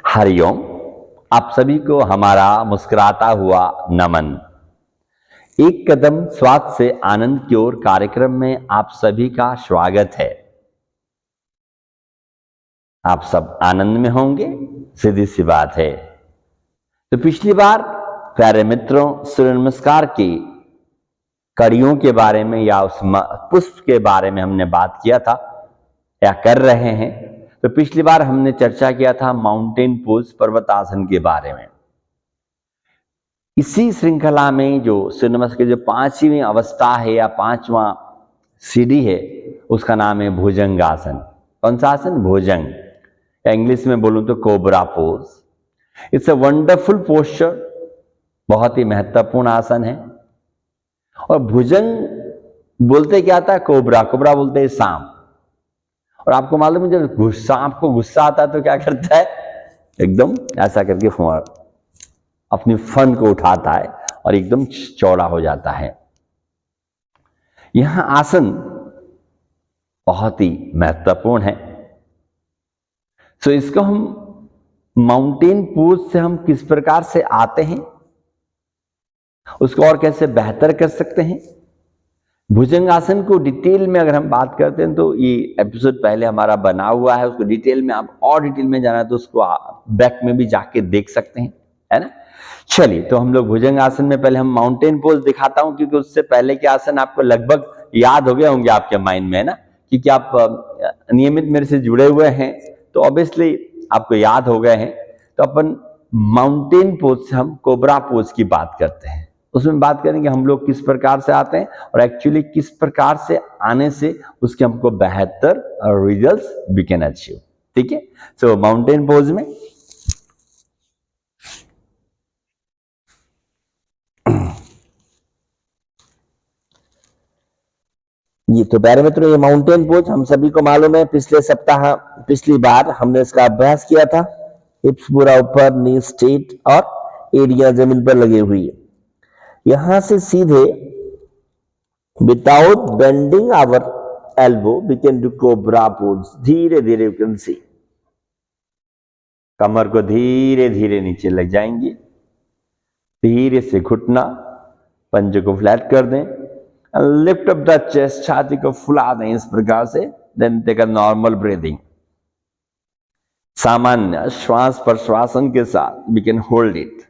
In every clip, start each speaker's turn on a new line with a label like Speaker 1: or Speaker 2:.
Speaker 1: हरिओम। आप सभी को हमारा मुस्कुराता हुआ नमन। एक कदम स्वास्थ्य से आनंद की ओर कार्यक्रम में आप सभी का स्वागत है। आप सब आनंद में होंगे, सीधी सी बात है। तो पिछली बार प्यारे मित्रों सूर्य नमस्कार की कड़ियों के बारे में या उस पुष्प के बारे में हमने बात किया था या कर रहे हैं। तो पिछली बार हमने चर्चा किया था माउंटेन पोज पर्वतासन के बारे में। इसी श्रृंखला में जो सूर्य नमस्कार की जो पांचवी अवस्था है या पांचवा सीढ़ी है उसका नाम है भुजंगासन। कौन सा आसन? भुजंग, या इंग्लिश में बोलूं तो cobra pose. It's a wonderful posture, बहुत ही महत्वपूर्ण आसन है। और भुजंग बोलते क्या था? कोबरा, कोबरा बोलते हैं सांप। और आपको मालूम है जब सांप को गुस्सा आता है तो क्या करता है? एकदम ऐसा करके अपनी फन को उठाता है और एकदम चौड़ा हो जाता है। यह आसन बहुत ही महत्वपूर्ण है। सो इसको हम माउंटेन पोज से हम किस प्रकार से आते हैं, उसको और कैसे बेहतर कर सकते हैं। भुजंगासन को डिटेल में अगर हम बात करते हैं तो ये एपिसोड पहले हमारा बना हुआ है, उसको डिटेल में आप और डिटेल में जाना तो उसको बैक में भी जाके देख सकते हैं, है ना। चलिए, तो हम लोग भुजंगासन में पहले हम माउंटेन पोज दिखाता हूं, क्योंकि उससे पहले के आसन आपको लगभग याद हो गए होंगे आपके माइंड में, है ना, क्योंकि आप नियमित मेरे से जुड़े हुए हैं तो ऑब्वियसली आपको याद हो गए हैं। तो अपन माउंटेन पोज से हम कोबरा पोज की बात करते हैं। उसमें बात करेंगे हम लोग किस प्रकार से आते हैं और एक्चुअली किस प्रकार से आने से उसके हमको बेहतर रिजल्ट्स वी कैन अचीव। ठीक है, सो माउंटेन पोज में ये तो प्यारे मित्रों, ये माउंटेन पोज हम सभी को मालूम है। पिछली बार हमने इसका अभ्यास किया था। हिप्स पूरा ऊपर, नी स्ट्रेट और एड़ियां जमीन पर लगी हुई है। यहां से सीधे without bending our elbow we can do cobra pose. धीरे धीरे यू कैन सी, कमर को धीरे धीरे नीचे लग जाएंगे, धीरे से घुटना, पंजे को फ्लैट कर दें, लिफ्ट अप द चेस्ट, छाती को फुला दें इस प्रकार से। Then take a normal breathing. सामान्य श्वास प्रश्वासन के साथ वी कैन होल्ड इट।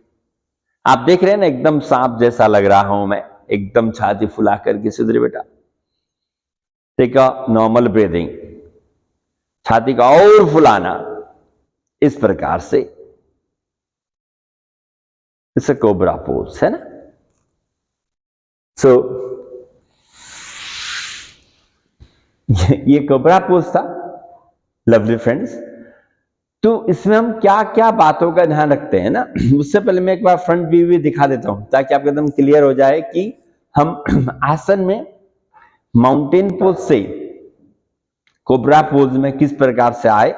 Speaker 1: आप देख रहे हैं ना, एकदम सांप जैसा लग रहा हूं मैं, एकदम छाती फुला करके। सुधरे बेटा, टेक अ नॉर्मल ब्रीदिंग, छाती का और फुलाना इस प्रकार से। इसे कोबरा पोज है ना। सो ये कोबरा पोज था लवली फ्रेंड्स। तो इसमें हम क्या क्या बातों का ध्यान रखते हैं ना, उससे पहले मैं एक बार फ्रंट व्यू भी दिखा देता हूं ताकि आपको एकदम क्लियर हो जाए कि हम आसन में माउंटेन पोज से कोबरा पोज में किस प्रकार से आए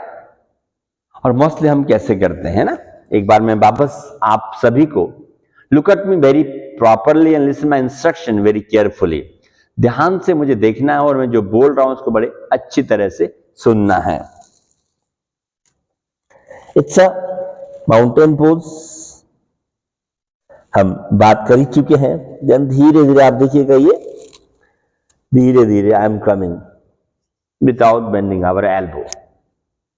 Speaker 1: और मोस्टली हम कैसे करते हैं ना। एक बार मैं वापस आप सभी को, look at me very properly and listen my instruction very carefully. ध्यान से मुझे देखना है और मैं जो बोल रहा हूं उसको बड़े अच्छी तरह से सुनना है। इट्स अ माउंटेन पोज हम बात कर ही चुके हैं। देन धीरे धीरे आप देखिएगा, ये धीरे धीरे I am coming without bending our elbow,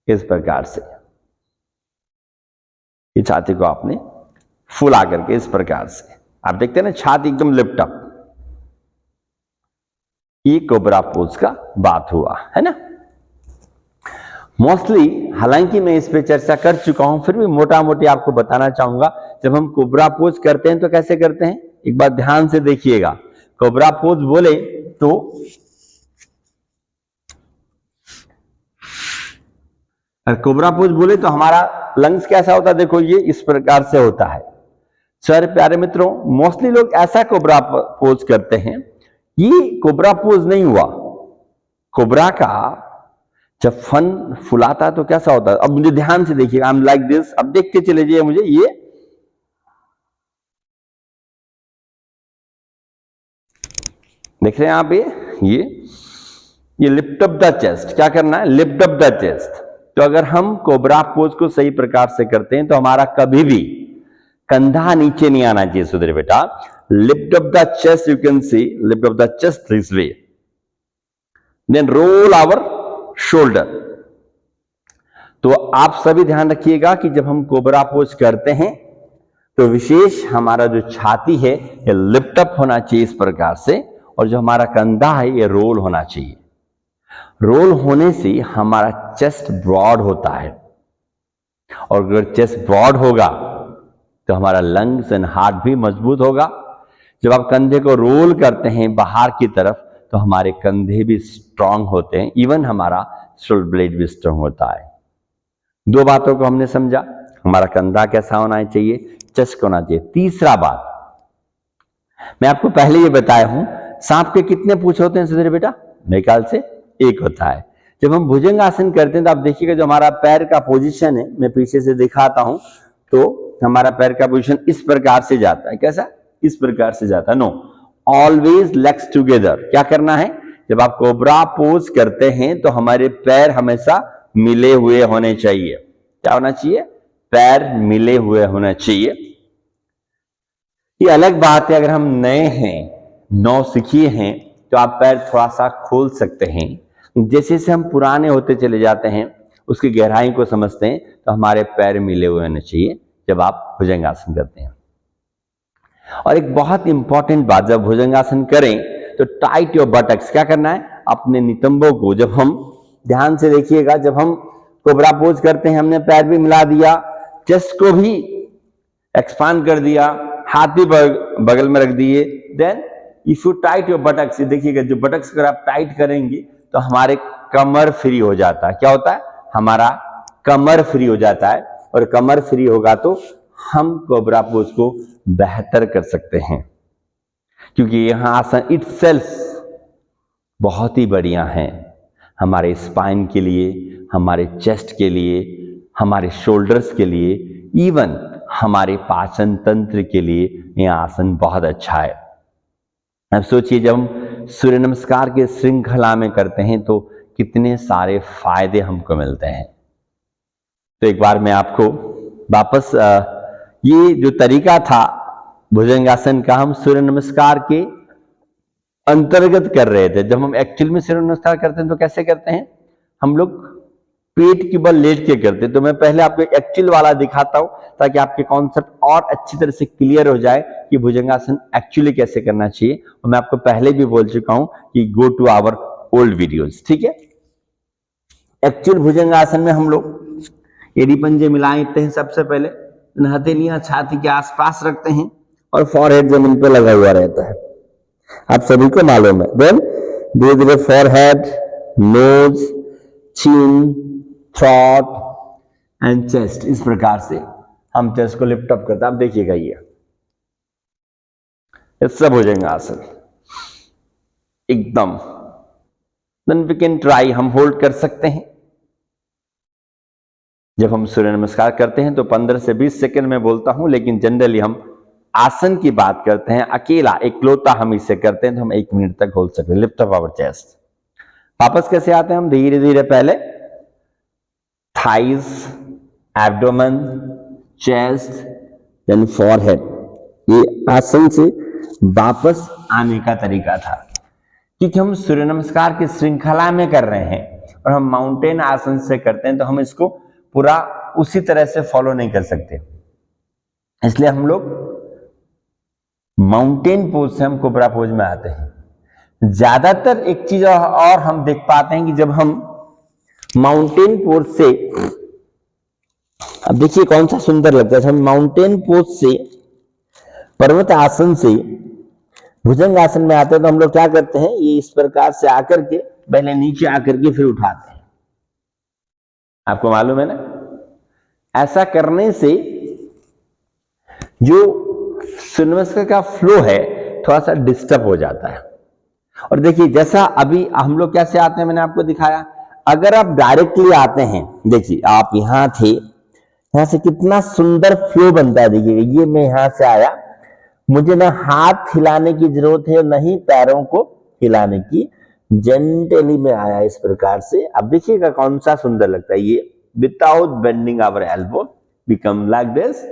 Speaker 1: इस प्रकार से। ये छाती को आपने फुला करके इस प्रकार से, आप देखते हैं ना, छाती एकदम लिफ्ट अप। ये कोबरा पोज का बात हुआ, है ना। मोस्टली, हालांकि मैं इस पे चर्चा कर चुका हूं, फिर भी मोटा मोटी आपको बताना चाहूंगा। जब हम कोबरा पोज करते हैं तो कैसे करते हैं, एक बार ध्यान से देखिएगा। कोबरा पोज बोले तो कोबरा पोज बोले तो हमारा लंग्स कैसा होता है, देखो ये इस प्रकार से होता है। सर प्यारे मित्रों, मोस्टली लोग ऐसा कोबरा पोज करते हैं। ये कोबरा पोज नहीं हुआ। कोबरा का जब फन फुलाता है तो कैसा होता है, अब मुझे ध्यान से देखिएगा। आई एम लाइक दिस, अब देख के चले जाइए मुझे। ये देख रहे हैं आप, ये लिफ्ट अप द चेस्ट। क्या करना है? Lift up the chest. तो अगर हम कोबरा पोज को सही प्रकार से करते हैं तो हमारा कभी भी कंधा नीचे नहीं आना चाहिए। सुधीर बेटा, lift up the chest, you can see lift up the chest this way, then roll our shoulder. तो आप सभी ध्यान रखिएगा कि जब हम कोबरा पोज करते हैं तो विशेष हमारा जो छाती है ये लिफ्ट अप होना चाहिए इस प्रकार से, और जो हमारा कंधा है ये रोल होना चाहिए। रोल होने से हमारा चेस्ट ब्रॉड होता है, और अगर चेस्ट ब्रॉड होगा तो हमारा लंग्स एंड हार्ट भी मजबूत होगा। जब आप कंधे को रोल करते हैं बाहर की तरफ तो हमारे कंधे भी स्ट्रांग होते हैं, इवन हमारा शोल्डर ब्लेड भी स्ट्रांग होता है। दो बातों को हमने समझा, हमारा कंधा कैसा होना चाहिए, चेस्ट होना चाहिए। तीसरा बात, मैं आपको पहले ये बताया हूं, सांप के कितने पूंछ होते हैं सुधीर बेटा? मेरे ख्याल से एक होता है। जब हम भुजंग आसन करते हैं तो आप देखिएगा जो हमारा पैर का पोजीशन है, मैं पीछे से दिखाता हूं, तो हमारा पैर का पोजीशन इस प्रकार से जाता है। कैसा? इस प्रकार से जाता है। No, always legs together. क्या करना है? जब आप कोबरा पोज करते हैं तो हमारे पैर हमेशा मिले हुए होने चाहिए। क्या होना चाहिए? पैर मिले हुए होना चाहिए। ये अलग बात है अगर हम नए हैं, नौसिखिए हैं, तो आप पैर थोड़ा सा खोल सकते हैं। जैसे जैसे हम पुराने होते चले जाते हैं, उसकी गहराई को समझते हैं, तो हमारे पैर मिले हुए होने चाहिए जब आप भुजंगासन करते हैं। और एक बहुत इंपॉर्टेंट बात, जब भुजंगासन करें तो टाइट योर बटक्स। क्या करना है? अपने नितंबों को, जब हम ध्यान से देखिएगा, जब हम कोबरा पोज करते हैं हमने पैर भी मिला दिया, चेस्ट को भी एक्सपांड कर दिया, हाथ भी बगल में रख दिए, then if you tight your buttocks, देखिएगा जो बटक्स अगर आप टाइट करेंगे तो हमारे कमर फ्री हो जाता है। क्या होता है? हमारा कमर फ्री हो जाता है, और कमर फ्री होगा तो हम कोबरा पोज को बेहतर कर सकते हैं, क्योंकि यहां आसन इटसेल्फ बहुत ही बढ़िया है हमारे स्पाइन के लिए, हमारे चेस्ट के लिए, हमारे शोल्डर्स के लिए, इवन हमारे पाचन तंत्र के लिए यह आसन बहुत अच्छा है। अब सोचिए जब हम सूर्य नमस्कार के श्रृंखला में करते हैं तो कितने सारे फायदे हमको मिलते हैं। तो एक बार मैं आपको वापस ये जो तरीका था भुजंगासन का, हम सूर्य नमस्कार के अंतर्गत कर रहे थे। जब हम एक्चुअल में सूर्य नमस्कार करते हैं तो कैसे करते हैं? हम लोग पेट के बल लेट के करते। तो मैं पहले आपको एक्चुअल वाला दिखाता हूं ताकि आपके कॉन्सेप्ट और अच्छी तरह से क्लियर हो जाए कि भुजंगासन एक्चुअली कैसे करना चाहिए। और मैं आपको पहले भी बोल चुका हूं कि go to our old videos, ठीक है। एक्चुअल भुजंगासन में हम लोग एड़ी पंजे मिलाते हैं, सबसे पहले हथेलियां छाती के आसपास रखते हैं और फॉरहेड जमीन पे लगा हुआ रहता है, आप सभी को मालूम है। देन धीरे धीरे forehead, nose, chin, throat and chest, इस प्रकार से हम चेस्ट को लिफ्ट अप करते हैं। आप देखिएगा ये सब भुजंगासन एकदम। देन वी कैन ट्राई, हम होल्ड कर सकते हैं। जब हम सूर्य नमस्कार करते हैं तो 15 से 20 सेकंड में बोलता हूं, लेकिन जनरली हम आसन की बात करते हैं, अकेला एकलौता हम इसे करते हैं तो हम 1 मिनट तक होल्ड सकते हैं। Lift up our chest. वापस कैसे आते हैं हम? धीरे धीरे पहले thighs, abdomen, chest, then forehead. ये आसन से वापस आने का तरीका था, क्योंकि हम सूर्य नमस्कार की श्रृंखला में कर रहे हैं और हम माउंटेन आसन से करते हैं तो हम इसको पूरा उसी तरह से फॉलो नहीं कर सकते। इसलिए हम लोग माउंटेन पोज से हम कोबरा पोज में आते हैं। ज्यादातर एक चीज और हम देख पाते हैं कि जब हम माउंटेन पोज से, अब देखिए कौन सा सुंदर लगता है, हम माउंटेन पोज से, पर्वत आसन से भुजंग आसन में आते हैं तो हम लोग क्या करते हैं, ये इस प्रकार से आकर के पहले नीचे आकर के फिर उठाते हैं। आपको मालूम है ना, ऐसा करने से जो सूर्य नमस्कार का फ्लो है थोड़ा सा डिस्टर्ब हो जाता है। और देखिए जैसा अभी हम लोग कैसे आते हैं, मैंने आपको दिखाया। अगर आप डायरेक्टली आते हैं, देखिए आप यहां थे, यहां से कितना सुंदर फ्लो बनता है। देखिए ये मैं यहां से आया, मुझे ना हाथ हिलाने की जरूरत है न ही पैरों को हिलाने की, जेंटली में आया इस प्रकार से। अब देखिएगा कौन सा सुंदर लगता है। ये without bending our elbow. We come like this.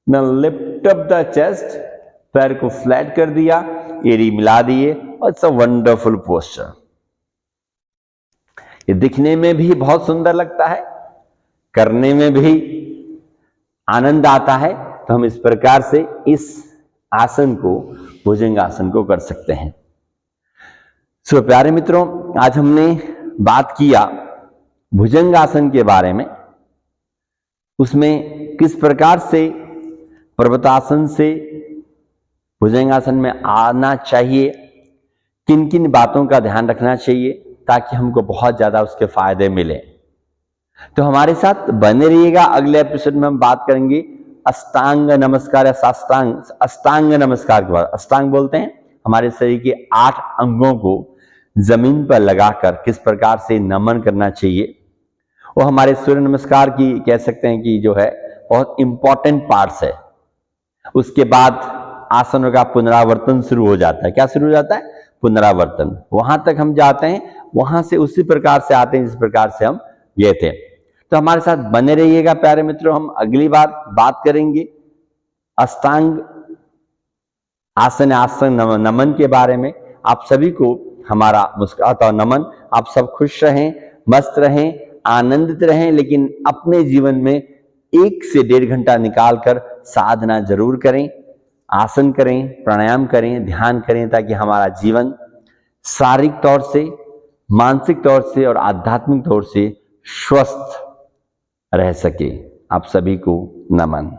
Speaker 1: Now lift up the chest. पैर को फ्लैट कर दिया, एड़ी मिला दिए, और इट्स अ वंडरफुल पोस्चर। ये दिखने में भी बहुत सुंदर लगता है, करने में भी आनंद आता है। तो हम इस प्रकार से इस आसन को, भुजंगासन को कर सकते हैं। सो प्यारे मित्रों, आज हमने बात किया भुजंगासन के बारे में। उसमें किस प्रकार से पर्वतासन से भुजंगासन में आना चाहिए, किन किन बातों का ध्यान रखना चाहिए ताकि हमको बहुत ज्यादा उसके फायदे मिले। तो हमारे साथ बने रहिएगा। अगले एपिसोड में हम बात करेंगे अष्टांग नमस्कार या साष्टांग, अष्टांग नमस्कार के बाद। अष्टांग बोलते हैं हमारे शरीर के 8 अंगों को जमीन पर लगाकर किस प्रकार से नमन करना चाहिए। वो हमारे सूर्य नमस्कार की कह सकते हैं कि जो है बहुत इंपॉर्टेंट पार्ट्स है। उसके बाद आसनों का पुनरावर्तन शुरू हो जाता है। क्या शुरू हो जाता है? पुनरावर्तन। वहां तक हम जाते हैं, वहां से उसी प्रकार से आते हैं जिस प्रकार से हम गए थे। तो हमारे साथ बने रहिएगा प्यारे मित्रों। हम अगली बार बात करेंगे अष्टांग आसन, आसन नमन के बारे में। आप सभी को हमारा मुस्कुराता नमन। आप सब खुश रहें, मस्त रहें, आनंदित रहें, लेकिन अपने जीवन में 1 से 1.5 घंटा निकालकर साधना जरूर करें, आसन करें, प्राणायाम करें, ध्यान करें, ताकि हमारा जीवन शारीरिक तौर से, मानसिक तौर से और आध्यात्मिक तौर से स्वस्थ रह सके। आप सभी को नमन।